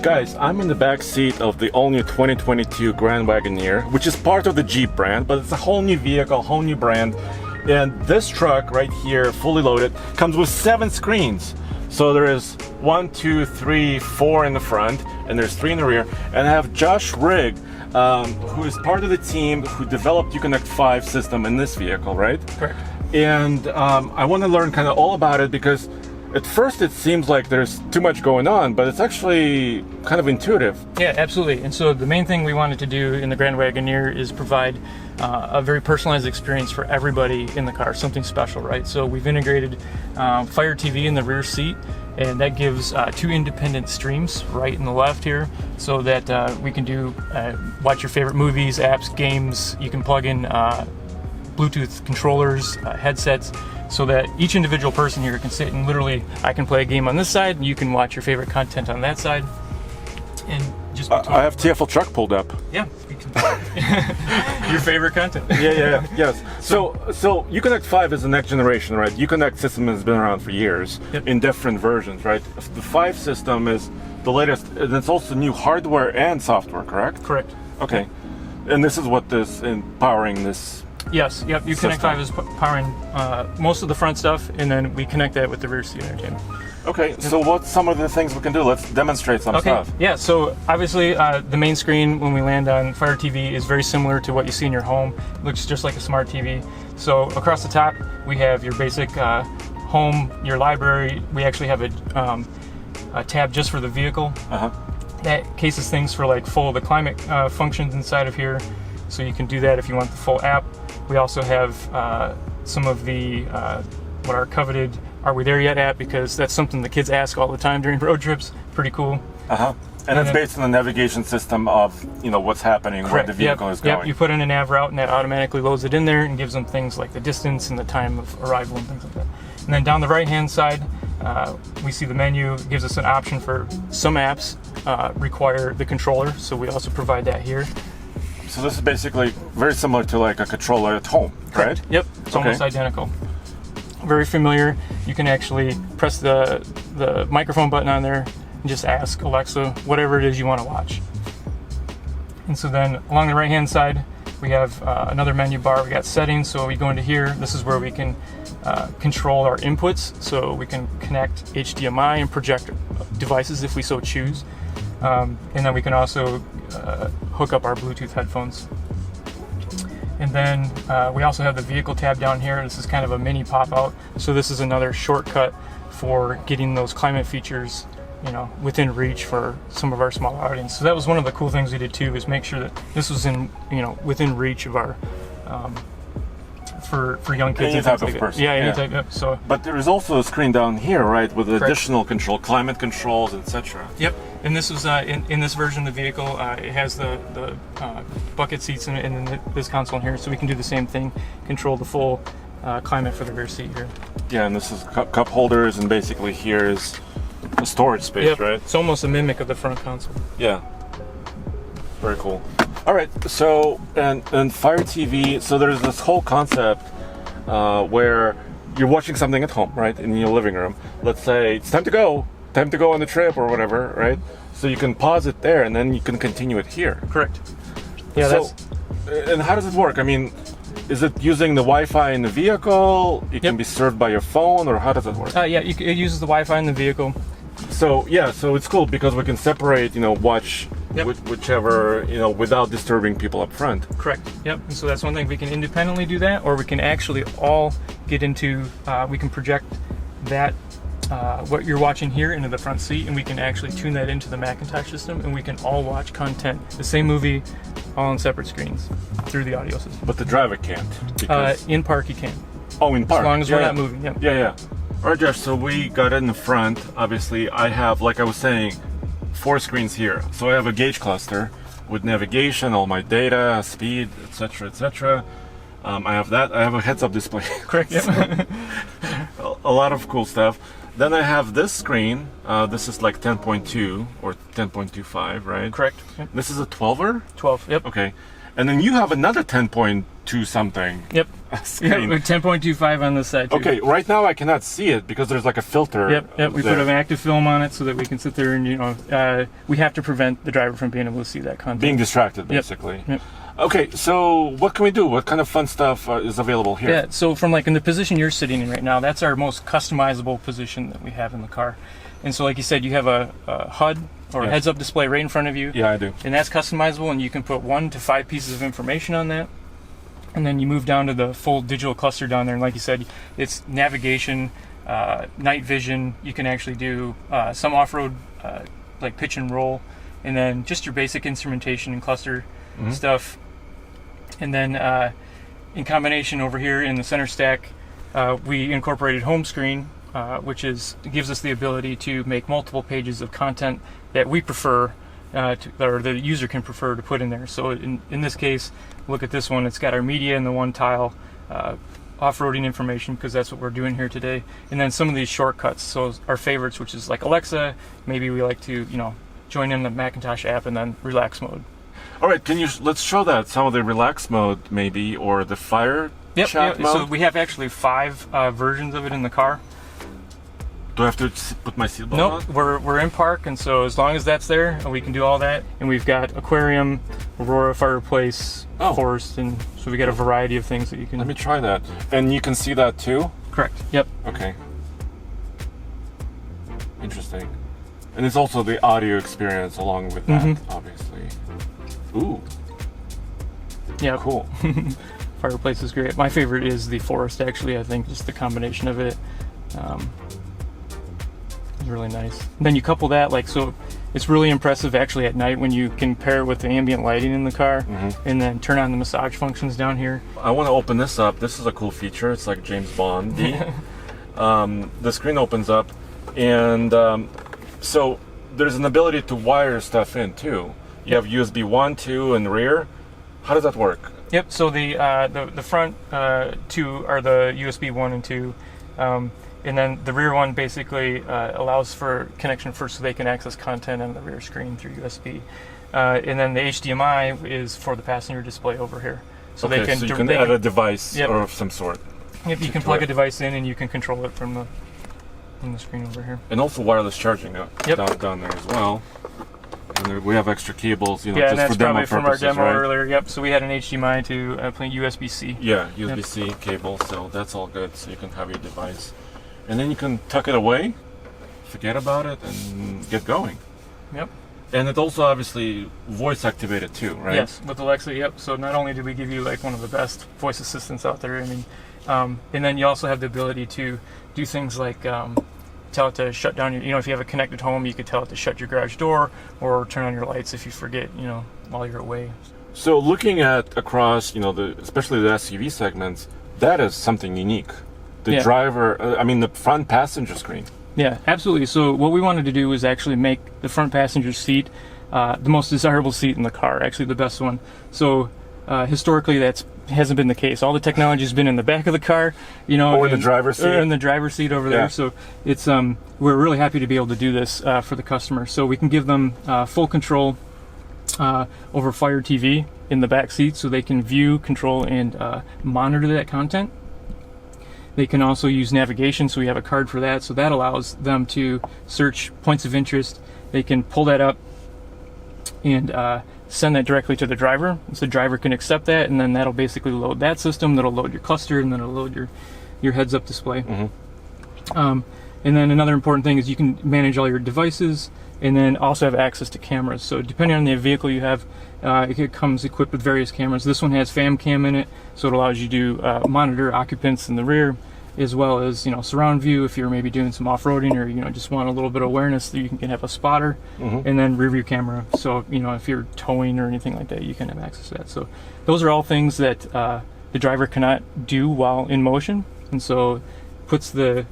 Guys, I'm in the back seat of the all-new 2022 Grand Wagoneer, which is part of the Jeep brand, but it's a whole new vehicle, whole new brand. And this truck right here, fully loaded, comes with 7 screens. So there is 1, 2, 3, 4 in the front, and there's 3 in the rear. And I have Josh Rigg, who is part of the team who developed Uconnect 5 system in this vehicle, right? Correct. And I want to learn kind of all about it because at first it seems like there's too much going on, but it's actually kind of intuitive. Yeah, absolutely. And so the main thing we wanted to do in the Grand Wagoneer is provide a very personalized experience for everybody in the car, something special, right? So we've integrated Fire TV in the rear seat, and that gives 2 independent streams, right and the left here, so that we can do watch your favorite movies, apps, games. You can plug in Bluetooth controllers, headsets, so that each individual person here can sit and literally, I can play a game on this side, and you can watch your favorite content on that side. And just I have TFL truck pulled up. Yeah, your favorite content. Yes. So Uconnect 5 is the next generation, right? Uconnect system has been around for years in different versions, right? The 5 system is the latest, and it's also new hardware and software, correct? Correct. Okay. And this is what is empowering this. Yes, yep. Uconnect 5 is powering most of the front stuff, and then we connect that with the rear seat entertainment. Okay, so what's some of the things we can do? Let's demonstrate some stuff. Yeah, so obviously the main screen when we land on Fire TV is very similar to what you see in your home. It looks just like a smart TV. So across the top, we have your basic home, your library. We actually have a tab just for the vehicle. That cases things for like full of the climate functions inside of here. So you can do that if you want the full app. We also have some of the what our coveted "Are We There Yet?" app, because that's something the kids ask all the time during road trips. Pretty cool. And it's based on the navigation system of what's happening, where the vehicle is going. Yep. You put in a nav route, and that automatically loads it in there and gives them things like the distance and the time of arrival and things like that. And then down the right-hand side, we see the menu. It gives us an option for some apps require the controller, so we also provide that here. So this is basically very similar to like a controller at home, right? Yep, it's almost identical. Very familiar. You can actually press the microphone button on there and just ask Alexa whatever it is you want to watch. And so then along the right hand side, we have another menu bar. We got settings, so we go into here. This is where we can control our inputs, so we can connect HDMI and project devices if we so choose. And then we can also hook up our Bluetooth headphones. And then we also have the vehicle tab down here. This is kind of a mini pop-out. So this is another shortcut for getting those climate features, within reach for some of our smaller audience. So that was one of the cool things we did too, is make sure that this was within reach of our for young kids. Any type of person. Yeah, any type. Yep. So. But there is also a screen down here, right, with additional control, climate controls, etc. Yep. And this was in this version of the vehicle. It has the bucket seats and this console in here, so we can do the same thing, control the full climate for the rear seat here. Yeah, and this is cup holders, and basically here is a storage space, right? It's almost a mimic of the front console. Yeah. Very cool. All right, so and Fire TV. So there's this whole concept where you're watching something at home, right, in your living room. Let's say it's time to go on the trip or whatever, right? So you can pause it there, and then you can continue it here. Correct. Yeah. So, and how does it work? I mean, is it using the Wi-Fi in the vehicle? It can be served by your phone, or how does it work? Yeah, it uses the Wi-Fi in the vehicle. So so it's cool because we can separate, watch whichever, without disturbing people up front. Correct. Yep. And so that's one thing, we can independently do that, or we can actually all get into. We can project that what you're watching here into the front seat, and we can actually tune that into the Macintosh system, and we can all watch content, the same movie, all on separate screens through the audio system. But the driver can't. Because... in park he can. Oh, in park. As long as we're not moving. Yep. Yeah. All right, Josh, so we got it in the front. Obviously, I have, like I was saying, 4 screens here. So I have a gauge cluster with navigation, all my data, speed, etc. I have that. I have a heads-up display. Correct, yep. A lot of cool stuff. Then I have this screen. This is like 10.2 or 10.25, right? Correct. Yep. This is a 12er? 12, yep. Okay. And then you have another 10.2 something. Yep. Screen. Yep, 10.25 on this side too. Okay, right now I cannot see it because there's like a filter. Yep. We there. put an active film on it so that we can sit there and we have to prevent the driver from being able to see that content. Being distracted, basically. Yep. Okay, so what can we do? What kind of fun stuff is available here? Yeah, so from like in the position you're sitting in right now, that's our most customizable position that we have in the car. And so like you said, you have a HUD or a heads-up display right in front of you. Yeah, I do. And that's customizable, and you can put 1 to 5 pieces of information on that. And then you move down to the full digital cluster down there, and like you said, it's navigation, night vision. You can actually do some off-road like pitch and roll, and then just your basic instrumentation and cluster stuff. And then in combination over here in the center stack, we incorporated home screen, which gives us the ability to make multiple pages of content that we prefer, or the user can prefer to put in there. So in this case, look at this one. It's got our media in the one tile, off-roading information, because that's what we're doing here today. And then some of these shortcuts. So our favorites, which is like Alexa. Maybe we like to, join in the Macintosh app, and then relax mode. All right, let's show that, some of the relax mode maybe, or the fire chat mode? So we have actually 5 versions of it in the car. Do I have to put my seatbelt Nope, on? we're in park, and so as long as that's there, we can do all that. And we've got aquarium, Aurora fireplace, forest, and so we got a variety of things that you can... Let me try that. And you can see that too? Correct, yep. Okay. Interesting. And it's also the audio experience along with that, obviously. Ooh. Yeah. Cool. Fireplace is great. My favorite is the forest, actually. I think just the combination of it is really nice. And then you couple that, so it's really impressive actually at night when you can pair it with the ambient lighting in the car, and then turn on the massage functions down here. I want to open this up. This is a cool feature. It's like James Bond. The screen opens up, and so there's an ability to wire stuff in too. You have USB 1, 2, and rear. How does that work? Yep. So the front 2 are the USB 1 and 2, and then the rear one basically allows for connection first, so they can access content on the rear screen through USB. And then the HDMI is for the passenger display over here, so okay, they can. So you can add a device of some sort. Yep. You can plug a device in, and you can control it from the screen over here. And also wireless charging down there as well. And we have extra cables, and just that's for demo probably from purposes, our demo right? earlier. Yep. So we had an HDMI to USB-C. Yeah, USB-C cable. So that's all good. So you can have your device, and then you can tuck it away, forget about it, and get going. Yep. And it also obviously voice activated too, right? Yes, with Alexa. Yep. So not only do we give you one of the best voice assistants out there, and then you also have the ability to do things like tell it to shut down your, if you have a connected home, you could tell it to shut your garage door or turn on your lights if you forget, while you're away. So looking at across, especially the SUV segments, that is something unique. The driver, the front passenger screen. Yeah, absolutely. So what we wanted to do was actually make the front passenger seat the most desirable seat in the car, actually the best one. So historically, that hasn't been the case. All the technology has been in the back of the car, or in the driver's seat. Or in the driver's seat over there. So it's we're really happy to be able to do this for the customer. So we can give them full control over Fire TV in the back seat, so they can view, control, and monitor that content. They can also use navigation, so we have a card for that. So that allows them to search points of interest. They can pull that up and send that directly to the driver. So the driver can accept that, and then that'll basically load that system. That'll load your cluster, and then it'll load your heads-up display. And then another important thing is you can manage all your devices, and then also have access to cameras. So depending on the vehicle you have, it comes equipped with various cameras. This one has fam cam in it, so it allows you to monitor occupants in the rear, as well as surround view if you're maybe doing some off-roading, or just want a little bit of awareness, that you can have a spotter, and then rear view camera. So if you're towing or anything like that, you can have access to that. So those are all things that the driver cannot do while in motion, and so puts the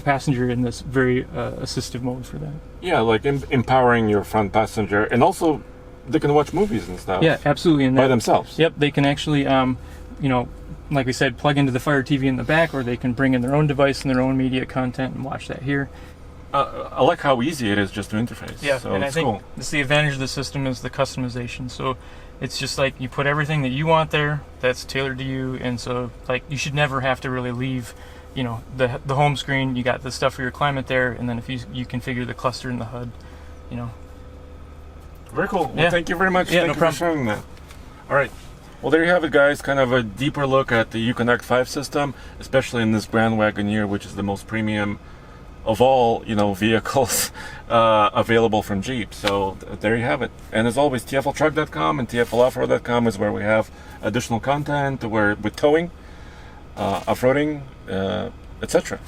passenger in this very assistive mode for that. Yeah, like empowering your front passenger, and also they can watch movies and stuff. Yeah, absolutely. And by themselves. Yep, they can actually, like we said, plug into the Fire TV in the back, or they can bring in their own device and their own media content and watch that here. I like how easy it is just to interface. Yeah, so and I think cool. the advantage of the system is the customization. So It's just like you put everything that you want there that's tailored to you, and so like you should never have to really leave, you know, the home screen. You got the stuff for your climate there, and then if you configure the cluster in the HUD, you know. Very cool. Well, Yeah. thank you very much. Yeah, Thank no you problem. for sharing that. All right. Well, there you have it, guys. Kind of a deeper look at the Uconnect 5 system, especially in this Grand Wagoneer, which is the most premium of all, you know, vehicles available from Jeep. So there you have it. And as always, TFLtruck.com and TFLoffroad.com is where we have additional content, where with towing, off-roading, etc.